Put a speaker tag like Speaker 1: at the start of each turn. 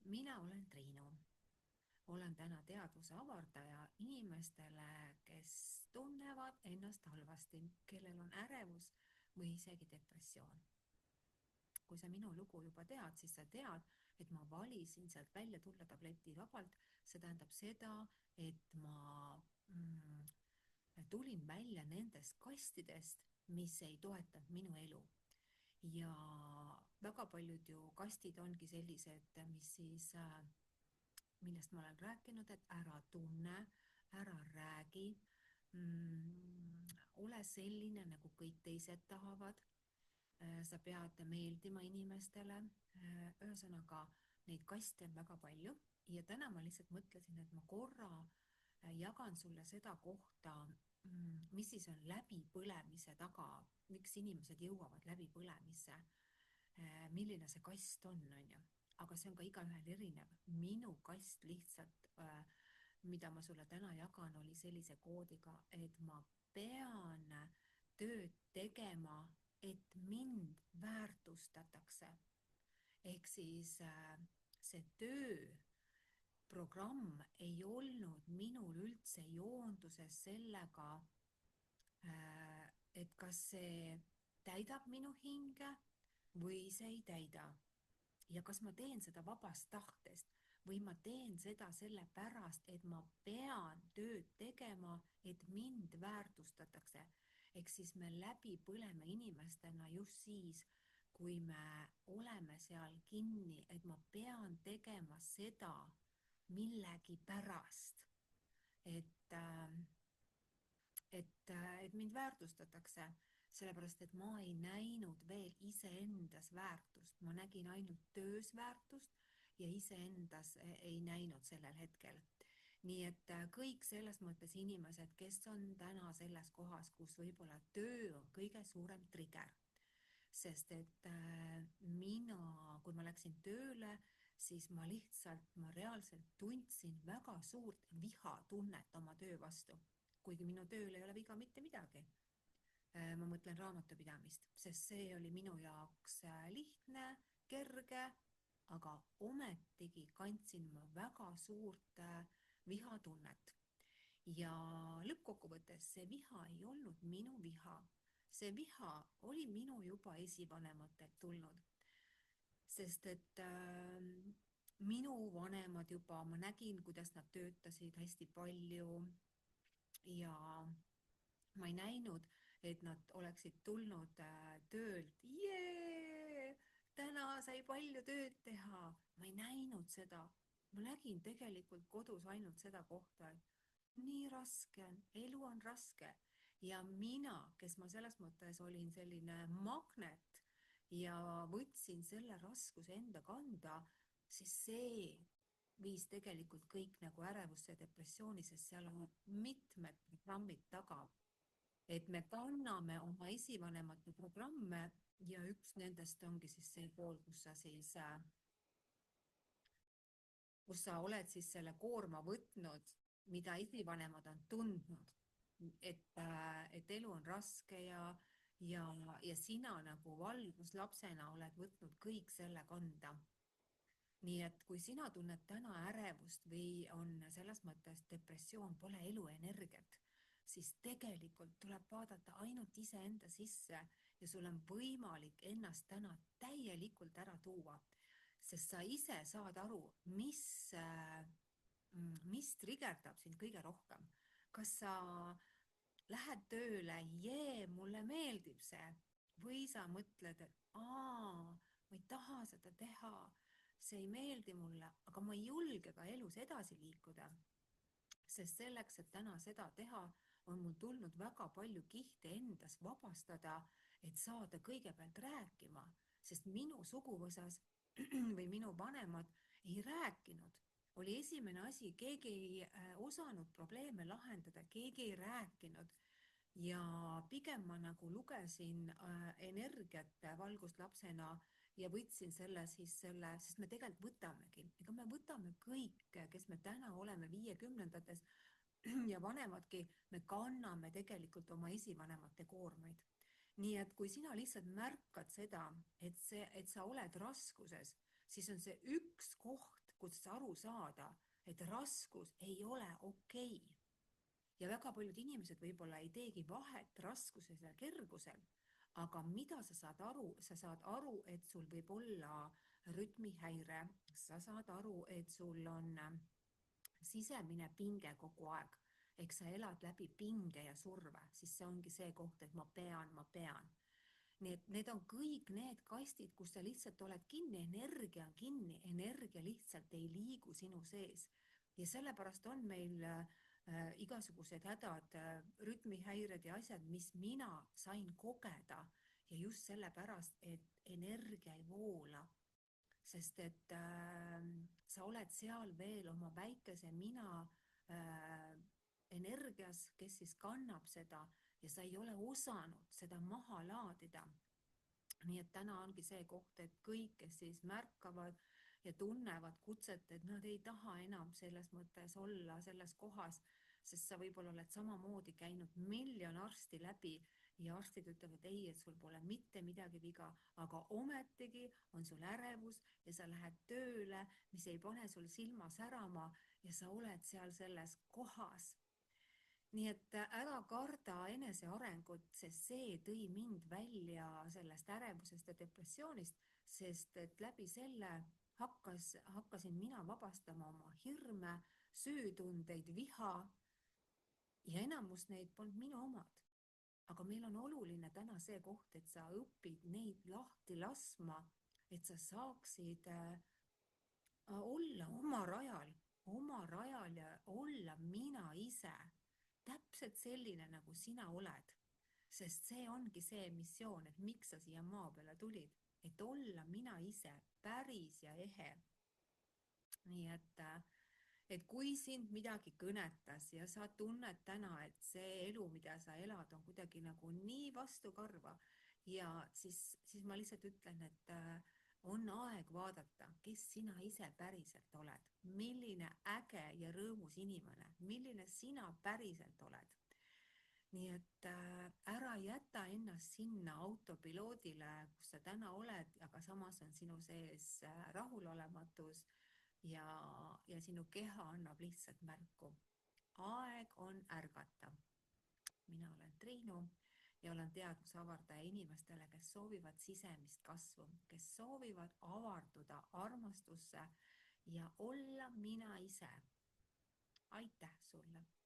Speaker 1: Mina olen Triinu. Olen täna teadvuse avardaja inimestele, kes tunnevad ennast halvasti, kellel on ärevus või isegi depressioon. Kui sa minu lugu juba tead, siis sa tead, et ma valisin sealt välja tulla tabletivabalt. See tähendab seda, et ma tulin välja nendest kastidest, mis ei toetanud minu elu. Ja väga paljud ju kastid ongi sellised, millest ma olen rääkinud, et ära tunne, ära räägi, ole selline, nagu kõik teised tahavad. Sa pead meeldima inimestele. Ühesõnaga, neid kaste on väga palju ja täna ma lihtsalt mõtlesin, et ma korra jagan sulle seda kohta, mis siis on läbipõlemise taga, miks inimesed jõuavad läbipõlemisse, milline see kast on ju. Aga see on ka igaühel erinev. Minu kast lihtsalt, mida ma sulle täna jagan, oli sellise koodiga, et ma pean tööd tegema, et mind väärtustatakse. Ehk siis see tööprogramm ei olnud minul üldse joonduses sellega, et kas see täidab minu hinge või see ei täida. Ja kas ma teen seda vabast tahtest või ma teen seda sellepärast, et ma pean tööd tegema, et mind väärtustatakse. Ehk siis me läbi põleme inimestena just siis, kui me oleme seal kinni, et ma pean tegema seda millegi pärast, et, et mind väärtustatakse, sellepärast et ma ei näinud veel iseendas väärtust. Ma nägin ainult töös väärtust ja iseendas ei näinud sellel hetkel. Nii et kõik selles mõttes inimesed, kes on täna selles kohas, kus võib-olla töö on kõige suurem trigger. Sest et mina, kui ma läksin tööle, siis ma reaalselt tundsin väga suurt vihatunnet oma töö vastu. Kuigi minu tööl ei ole viga mitte midagi. Ma mõtlen raamatupidamist, sest see oli minu jaoks lihtne, kerge, aga ometigi kandsin ma väga suurt vihatunnet. Ja lõppkokkuvõttes see viha ei olnud minu viha. See viha oli minu juba esivanematelt tulnud. Sest et minu vanemad juba, ma nägin, kuidas nad töötasid hästi palju ja ma ei näinud, et nad oleksid tulnud töölt. Täna sai palju tööd teha. Ma ei näinud seda. Ma nägin tegelikult kodus ainult seda kohta, et nii raske on, elu on raske. Ja mina, kes ma selles mõttes olin selline magnet ja võtsin selle raskuse enda kanda, siis see viis tegelikult kõik nagu ärevusse ja depressiooni, sest seal on mitmed programmid taga. Et me kanname oma esivanemate programme ja üks nendest ongi siis see pool, kus sa oled siis selle koorma võtnud, mida esivanemad on tundnud, et elu on raske ja sina nagu valguslapsena oled võtnud kõik selle kanda. Nii et kui sina tunned täna ärevust või on selles mõttes depressioon, pole eluenergiat, siis tegelikult tuleb vaadata ainult iseenda sisse ja sul on võimalik ennast täna täielikult ära tuua, sest sa ise saad aru, mis trigerdab sind kõige rohkem. Kas sa lähed tööle, mulle meeldib see, või sa mõtled, et ma ei taha seda teha, see ei meeldi mulle, aga ma ei julge ka elus edasi liikuda. Sest selleks, et täna seda teha, on mul tulnud väga palju kihte endas vabastada, et saada kõigepealt rääkima, sest minu suguvõsas või minu vanemad ei rääkinud. Oli esimene asi, keegi ei osanud probleeme lahendada, keegi ei rääkinud. Ja pigem ma nagu lugesin energiat valguslapsena ja võtsin sest me tegelikult võtamegi. Ega me võtame kõik, kes me täna oleme 50-ndates ja vanemadki, me kanname tegelikult oma esivanemate koormaid. Nii et kui sina lihtsalt märkad seda, et sa oled raskuses, siis on see üks koht, kuidas aru saada, et raskus ei ole okei. Ja väga paljud inimesed võib-olla ei teegi vahet raskuses ja kergusel, aga mida sa saad aru, et sul võib olla rütmihäire, sa saad aru, et sul on sisemine pinge kogu aeg, ehk sa elad läbi pinge ja surve, siis see ongi see koht, et ma pean. Nii et need on kõik need kastid, kus sa lihtsalt oled kinni, energia on kinni, energia lihtsalt ei liigu sinu sees. Ja sellepärast on meil igasugused hädad, rütmihäired ja asjad, mis mina sain kogeda ja just sellepärast, et energia ei voola. Sest et sa oled seal veel oma väikese mina energias, kes siis kannab seda ja sa ei ole osanud seda maha laadida. Nii et täna ongi see koht, et kõik, kes siis märkavad ja tunnevad kutset, et nad ei taha enam selles mõttes olla selles kohas, sest sa võib-olla oled samamoodi käinud miljon arsti läbi ja arstid ütlevad ei, et sul pole mitte midagi viga, aga ometigi on sul ärevus ja sa lähed tööle, mis ei pane sul silma särama ja sa oled seal selles kohas. Nii et ära karda enesearengut, sest see tõi mind välja sellest ärevusest ja depressioonist, sest et läbi selle hakkasin mina vabastama oma hirme, süütundeid, viha ja enamus neid polnud minu omad. Aga meil on oluline täna see koht, et sa õpid neid lahti laskma, et sa saaksid olla oma rajal ja olla mina ise. Täpselt selline, nagu sina oled, sest see ongi see missioon, et miks sa siia maa peale tulid, et olla mina ise päris ja ehe. Nii et kui sind midagi kõnetas ja sa tunned täna, et see elu, mida sa elad, on kuidagi nagu nii vastukarva ja siis ma lihtsalt ütlen, et on aeg vaadata, kes sina ise päriselt oled, milline äge ja rõõmus inimene, milline sina päriselt oled. Nii et ära jäta ennast sinna autopiloodile, kus sa täna oled, aga samas on sinu sees rahulolematus ja sinu keha annab lihtsalt märku. Aeg on ärgata. Mina olen Triinu ja olen teadvusavardaja inimestele, kes soovivad sisemist kasvu, kes soovivad avarduda armastusse ja olla mina ise. Aitäh sulle!